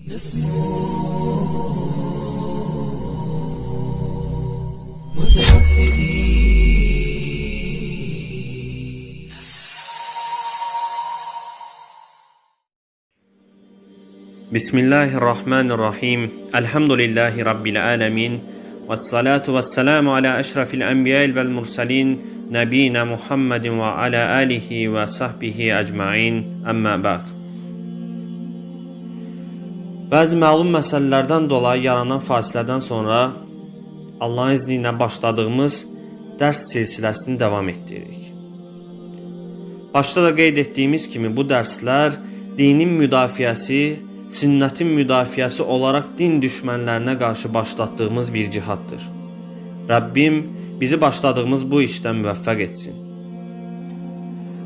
Bismillahirrahmanirrahim. Elhamdülillahi Rabbil alemin. Vessalatu vesselamu ala eşrafil enbiya'il vel mursalin. Nebina Muhammedin ve ala alihi ve sahbihi ecmain. Amma ba'd. Bəzi məlum məsələlərdən dolayı yaranan fasilədən sonra Allahın izni ilə başladığımız dərs silsiləsini davam etdiririk. Başda da qeyd etdiyimiz kimi bu dərslər dinin müdafiəsi, sünnətin müdafiəsi olaraq din düşmənlərinə qarşı başlatdığımız bir cihaddır. Rəbbim bizi başladığımız bu işdən müvəffəq etsin.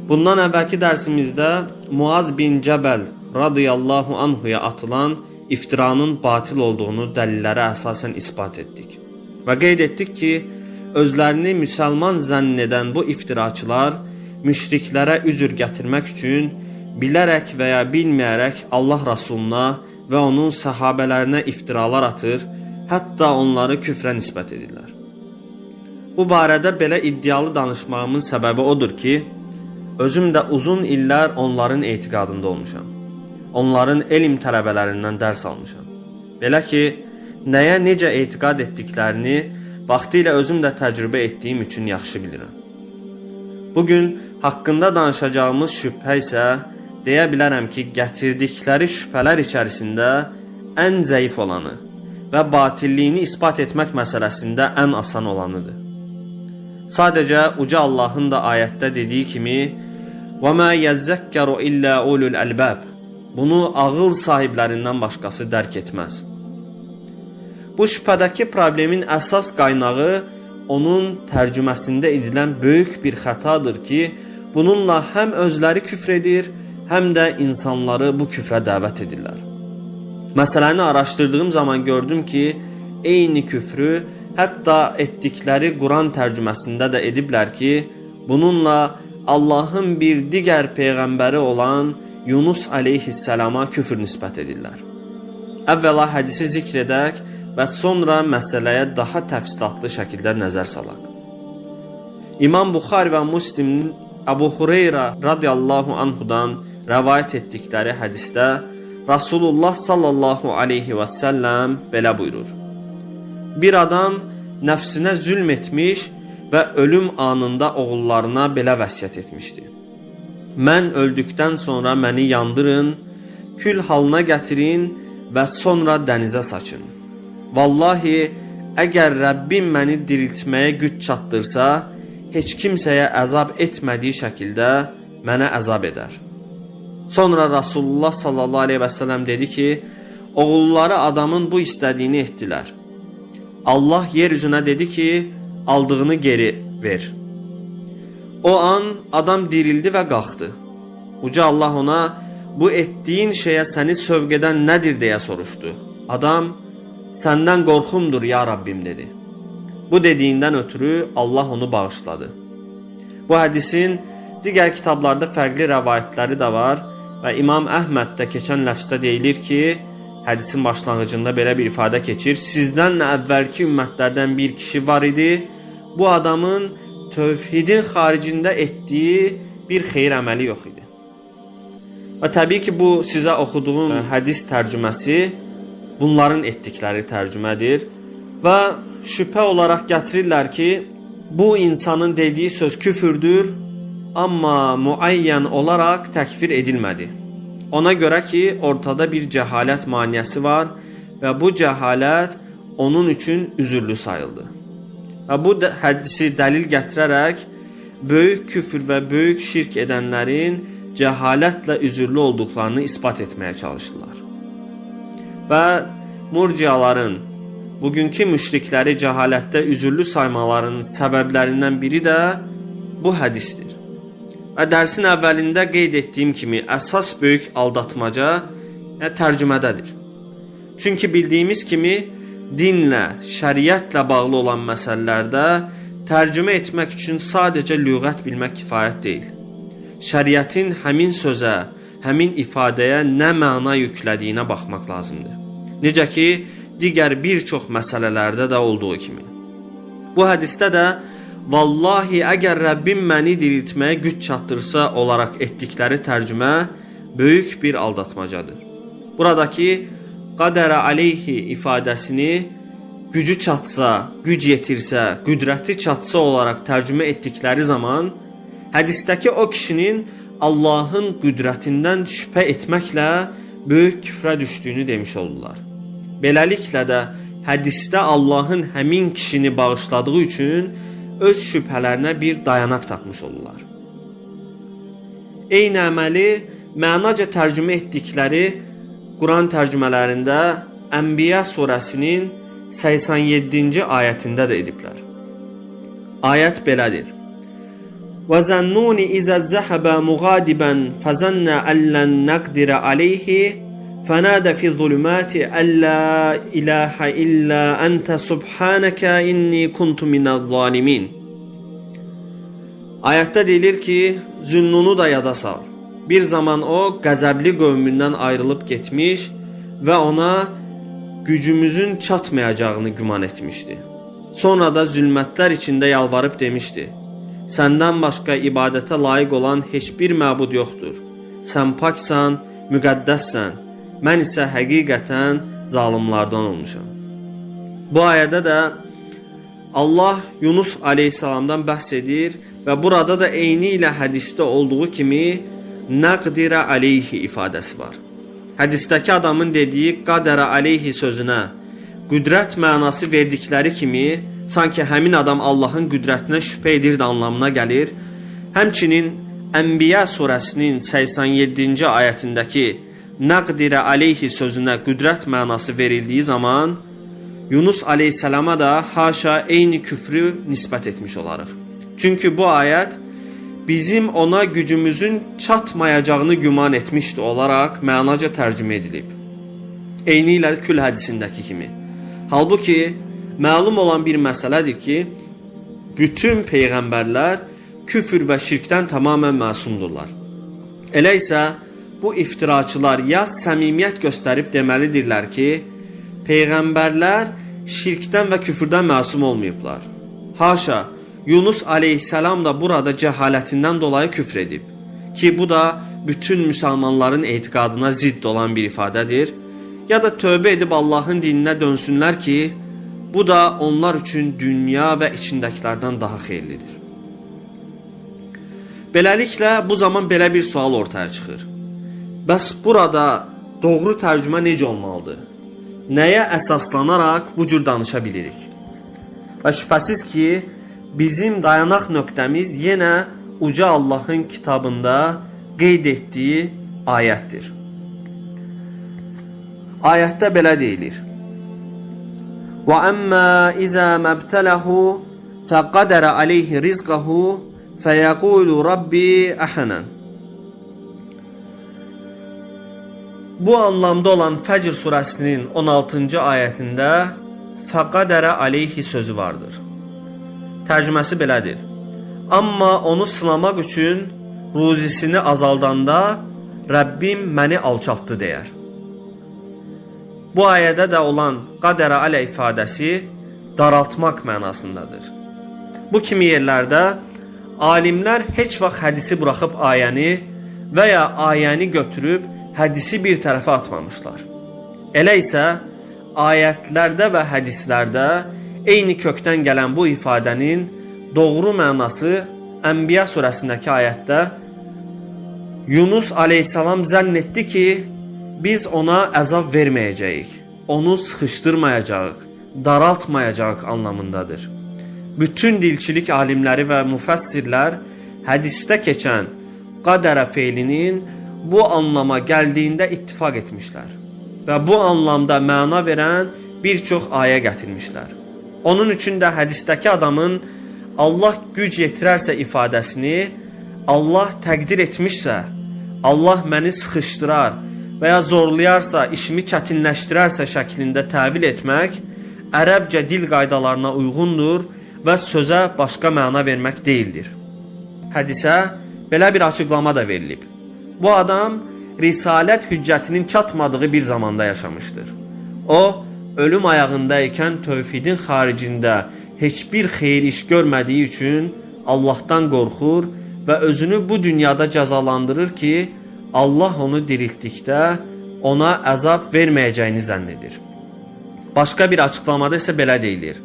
Bundan əvvəlki dərsimizdə Muaz bin Cəbəl radiyallahu anhuya atılan iftiranın batil olduğunu dəlillərə əsasən isbat etdik. Və qeyd etdik ki, özlərini müsəlman zənn edən bu iftiraçılar müşriklərə üzr gətirmək üçün bilərək və ya bilməyərək Allah Rasuluna və onun səhabələrinə iftiralar atır, hətta onları küfrə nisbət edirlər. Bu barədə belə iddialı danışmağımın səbəbi odur ki, özüm də uzun illər onların etiqadında olmuşam. Onların elm tələbələrindən dərs almışam. Belə ki, nəyə necə etiqad etdiklərini vaxtilə özüm də təcrübə etdiyim üçün yaxşı bilirəm. Bugün haqqında danışacağımız şübhə isə deyə bilərəm ki, gətirdikləri şübhələr içərisində ən zəif olanı və batilliyini ispat etmək məsələsində ən asan olanıdır. Sadəcə Uca Allahın da ayətdə dediyi kimi وَمَا يَزَّكَّرُ إِلَّا أُولُو الْأَلْبَابِ Bunu ağıl sahiblərindən başqası dərk etməz. Bu şübhədəki problemin əsas qaynağı onun tərcüməsində edilən böyük bir xətadır ki, bununla həm özləri küfr edir, həm də insanları bu küfrə dəvət edirlər. Məsələni araşdırdığım zaman gördüm ki, eyni küfrü hətta etdikləri Quran tərcüməsində də ediblər ki, bununla Allahın bir digər peyğəmbəri olan Yunus aleyhisselama küfr nisbət edirlər. Əvvəla hədisi zikr edək və sonra məsələyə daha təfsilatlı şəkildə nəzər salaq. İmam Buxari və Müslim'in Əbu Hureyra radiyallahu anhudan rəvayət etdikləri hədisdə Rasulullah sallallahu aleyhi və səlləm belə buyurur. Bir adam nəfsinə zülm etmiş və ölüm anında oğullarına belə vəsiyyət etmişdi. Mən öldükdən sonra məni yandırın, kül halına gətirin və sonra dənizə saçın. Vallahi, əgər Rəbbim məni diriltməyə güc çatdırsa, heç kimsəyə əzab etmədiyi şəkildə mənə əzab edər. Sonra Rasulullah sallallahu aleyhi və səlləm dedi ki, oğulları adamın bu istədiyini etdilər. Allah yeryüzünə dedi ki, aldığını geri ver. O an adam dirildi və qalxdı. Uca Allah ona, bu etdiyin şeyə səni sövq edən nədir deyə soruşdu. Adam, səndən qorxumdur ya Rabbim dedi. Bu dediyindən ötürü Allah onu bağışladı. Bu hədisin digər kitablarda fərqli rəvayətləri də var və İmam Əhməddə keçən ləfzdə deyilir ki, hədisin başlanğıcında belə bir ifadə keçir. Sizdən əvvəlki ümmətlərdən bir kişi var idi, bu adamın tövhidin xaricində etdiyi bir xeyir əməli yox idi. Və təbii ki, bu sizə oxuduğum hədis tərcüməsi bunların etdikləri tərcümədir və şübhə olaraq gətirirlər ki, bu insanın dediyi söz küfürdür, amma müəyyən olaraq təkfir edilmədi. Ona görə ki, ortada bir cəhalət maniyəsi var və bu cəhalət onun üçün üzürlü sayıldı. Və bu hədisi dəlil gətirərək böyük küfür və böyük şirk edənlərin cəhalətlə üzürlü olduqlarını ispat etməyə çalışdılar. Və murciyaların bugünkü müşrikləri cəhalətdə üzürlü saymalarının səbəblərindən biri də bu hədisdir. Və dərsin əvvəlində qeyd etdiyim kimi əsas böyük aldatmaca tərcümədədir. Çünki bildiyimiz kimi dinlə, şəriətlə bağlı olan məsələlərdə tərcümə etmək üçün sadəcə lüğət bilmək kifayət deyil. Şəriətin həmin sözə, həmin ifadəyə nə məna yüklədiyinə baxmaq lazımdır. Necə ki, digər bir çox məsələlərdə də olduğu kimi. Bu hədisdə də vallahi əgər Rəbbim məni diriltməyə güc çatdırsa olaraq etdikləri tərcümə böyük bir aldatmacadır. Buradakı qadərə aleyhi ifadəsini gücü çatsa, güc yetirsə, qüdrəti çatsa olaraq tərcümə etdikləri zaman hədisdəki o kişinin Allahın qüdrətindən şübhə etməklə böyük küfrə düşdüyünü demiş oldular. Beləliklə də hədisdə Allahın həmin kişini bağışladığı üçün öz şübhələrinə bir dayanaq tapmış oldular. Eyni əməli mənaca tərcümə etdikləri Quran tərcümələrində Ənbiya surəsinin 87-ci ayətində də ediblər. Ayət belədir. وَزَنُّونِ إِذَا الزَّحَبَ مُغَادِبًا فَزَنَّ أَلَّنْ نَقْدِرَ عَلَيْهِ فَنَادَ فِي الظُّلُمَاتِ أَلَّا إِلَٰهَ إِلَّا أَنْتَ سُبْحَانَكَ إِنِّي كُنْتُ مِنَ الظَّالِمِينَ. Ayətdə deyilir ki, Zünnunu da yada sal. Bir zaman o qəzəbli qövmündən ayrılıb getmiş və ona gücümüzün çatmayacağını güman etmişdi. Sonra da zülmətlər içində yalvarıb demişdi: Səndən başqa ibadətə layiq olan heç bir məbud yoxdur. Sən paksan, müqəddəssən. Mən isə həqiqətən zalimlardan olmuşam. Bu ayədə də Allah Yunus aleyhissalamdan bəhs edir və burada da eyni ilə hədisdə olduğu kimi nəqdirə aleyhi ifadəsi var. Hədisdəki adamın dediyi qadərə aleyhi sözünə qüdrət mənası verdikləri kimi sanki həmin adam Allahın qüdrətinə şübhə edirdi anlamına gəlir. Həmçinin Ənbiya surəsinin 87-ci ayətindəki nəqdirə aleyhi sözünə qüdrət mənası verildiyi zaman Yunus aleyhissalama da haşa eyni küfrü nisbət etmiş olarıq. Çünki bu ayət bizim ona gücümüzün çatmayacağını güman etmişdi olaraq mənaca tərcümə edilib. Eyni ilə Kül hədisindəki kimi. Halbuki məlum olan bir məsələdir ki, bütün peyğəmbərlər küfür və şirkdən tamamən məsumdurlar. Elə isə bu iftiraçılar ya səmimiyyət göstərib deməlidirlər ki, peyğəmbərlər şirkdən və küfürdən məsum olmayıblar. Haşa, Yunus aleyhissalam da burada cəhalətindən dolayı küfr edib ki, bu da bütün müsəlmanların etiqadına zidd olan bir ifadədir. Ya da tövbə edib Allahın dininə dönsünlər ki, bu da onlar üçün dünya və içindəkilərdən daha xeyirlidir. Beləliklə, bu zaman belə bir sual ortaya çıxır. Bəs burada doğru tərcümə necə olmalıdır? Nəyə əsaslanaraq bu cür danışa bilirik? Və şübhəsiz ki, bizim dayanaq nöqtəmiz yenə uca Allahın kitabında qeyd etdiyi ayətdir. Ayətdə belə deyilir: وَأَمَّا إِذَا مَبْتَلَهُ فَقَدَرَ عَلَيْهِ رِزْقَهُ فَيَقُولُ رَبِّي أَحَنَنْ. Bu anlamda olan Fəcr surəsinin 16-cı ayətində فَقَدَرَ عَلَيْهِ sözü vardır. Tərcüməsi belədir: Amma onu sınamaq üçün ruzisini azaldanda Rəbbim məni alçaltdı deyər. Bu ayədə də olan qadərə alə ifadəsi daraltmaq mənasındadır. Bu kimi yerlərdə alimlər heç vaxt hədisi buraxıb ayəni və ya ayəni götürüb hədisi bir tərəfə atmamışlar. Elə isə ayətlərdə və hədislərdə eyni kökdən gələn bu ifadənin doğru mənası Ənbiya surəsindəki ayətdə Yunus aleyhissalam zənn etdi ki, biz ona əzab verməyəcəyik, onu sıxışdırmayacağıq, daraltmayacağıq anlamındadır. Bütün dilçilik alimləri və müfəssirlər hədisdə keçən qadərə feilinin bu anlama gəldiyində ittifaq etmişlər və bu anlamda məna verən bir çox ayə gətirmişlər. Onun üçün də hədisdəki adamın Allah güc yetirərsə ifadəsini Allah təqdir etmişsə, Allah məni sıxışdırar və ya zorlayarsa, işimi çətinləşdirərsə şəklində təvil etmək ərəbcə dil qaydalarına uyğundur və sözə başqa məna vermək deyildir. Hədisə belə bir açıqlama da verilib. Bu adam risalət hüccətinin çatmadığı bir zamanda yaşamışdır. O, ölüm ayağındaykən tövhidin xaricində heç bir xeyir iş görmədiyi üçün Allahdan qorxur və özünü bu dünyada cəzalandırır ki, Allah onu diriltdikdə ona əzab verməyəcəyini zənn edir. Başqa bir açıqlamada isə belə deyilir: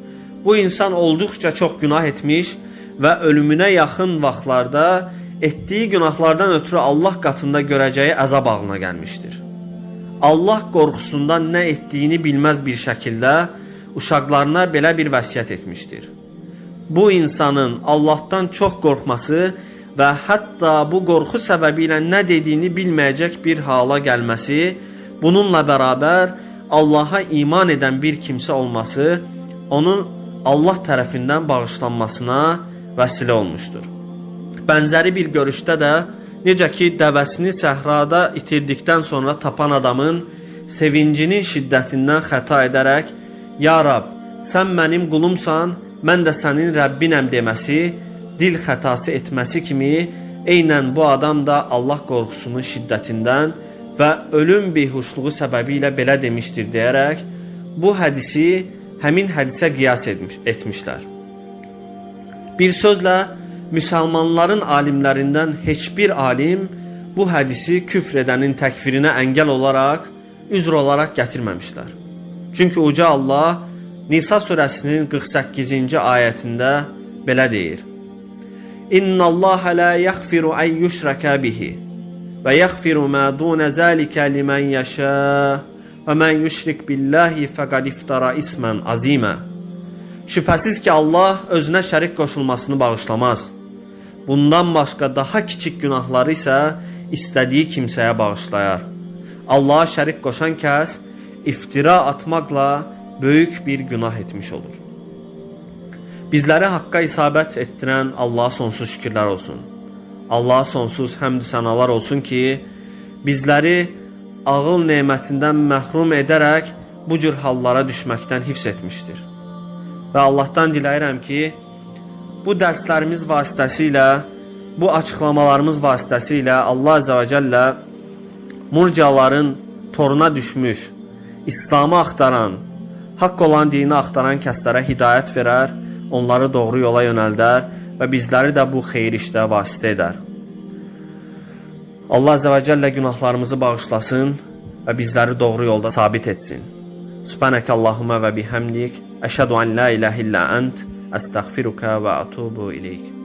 bu insan olduqca çox günah etmiş və ölümünə yaxın vaxtlarda etdiyi günahlardan ötürü Allah qatında görəcəyi əzab ağlına gəlmişdir. Allah qorxusundan nə etdiyini bilməz bir şəkildə uşaqlarına belə bir vəsiyyət etmişdir. Bu insanın Allahdan çox qorxması və hətta bu qorxu səbəbilə nə dediyini bilməyəcək bir hala gəlməsi, bununla bərabər Allaha iman edən bir kimsə olması, onun Allah tərəfindən bağışlanmasına vəsilə olmuşdur. Bənzəri bir görüşdə də, necə ki, dəvəsini səhrada itirdikdən sonra tapan adamın sevincinin şiddətindən xəta edərək, "Ya Rab, sən mənim qulumsan, mən də sənin Rəbbinəm" deməsi, dil xətası etməsi kimi, eynən bu adam da Allah qorxusunun şiddətindən və ölüm bihuşluğu səbəbilə belə demişdir deyərək, bu hədisi həmin hədisə qiyas etmişlər. Bir sözlə, müsəlmanların alimlərindən heç bir alim bu hədisi küfr edənin təkfirinə əngəl olaraq, üzr olaraq gətirməmişlər. Çünki Uca Allah Nisa surəsinin 48-ci ayətində belə deyir: İnnallaha la yaghfiru an yushraka bihi və yaghfiru ma dun zalika liman yasha və men yushrik billahi faqad iftara isman azima. Şübhəsiz ki, Allah özünə şərik qoşulmasını bağışlamaz. Bundan başqa daha kiçik günahları isə istədiyi kimsəyə bağışlayar. Allaha şərik qoşan kəs iftira atmaqla böyük bir günah etmiş olur. Bizləri haqqa isabət etdirən Allaha sonsuz şükürlər olsun. Allaha sonsuz həmd sənalar olsun ki, bizləri ağıl nemətindən məhrum edərək bu cür hallara düşməkdən hifz etmişdir. Və Allahdan diləyirəm ki, bu dərslərimiz vasitəsilə, bu açıqlamalarımız vasitəsilə Allah Azə və Cəllə murciaların toruna düşmüş, İslamı axtaran, haqq olan dini axtaran kəslərə hidayət verər, onları doğru yola yönəldər və bizləri də bu xeyir işdə vasitə edər. Allah Azə və Cəllə günahlarımızı bağışlasın və bizləri doğru yolda sabit etsin. Subhanəkə Allahumma və bihamdik, əşhədu an la ilahə illə ənt, əstəğfiruka və atubu ileyk.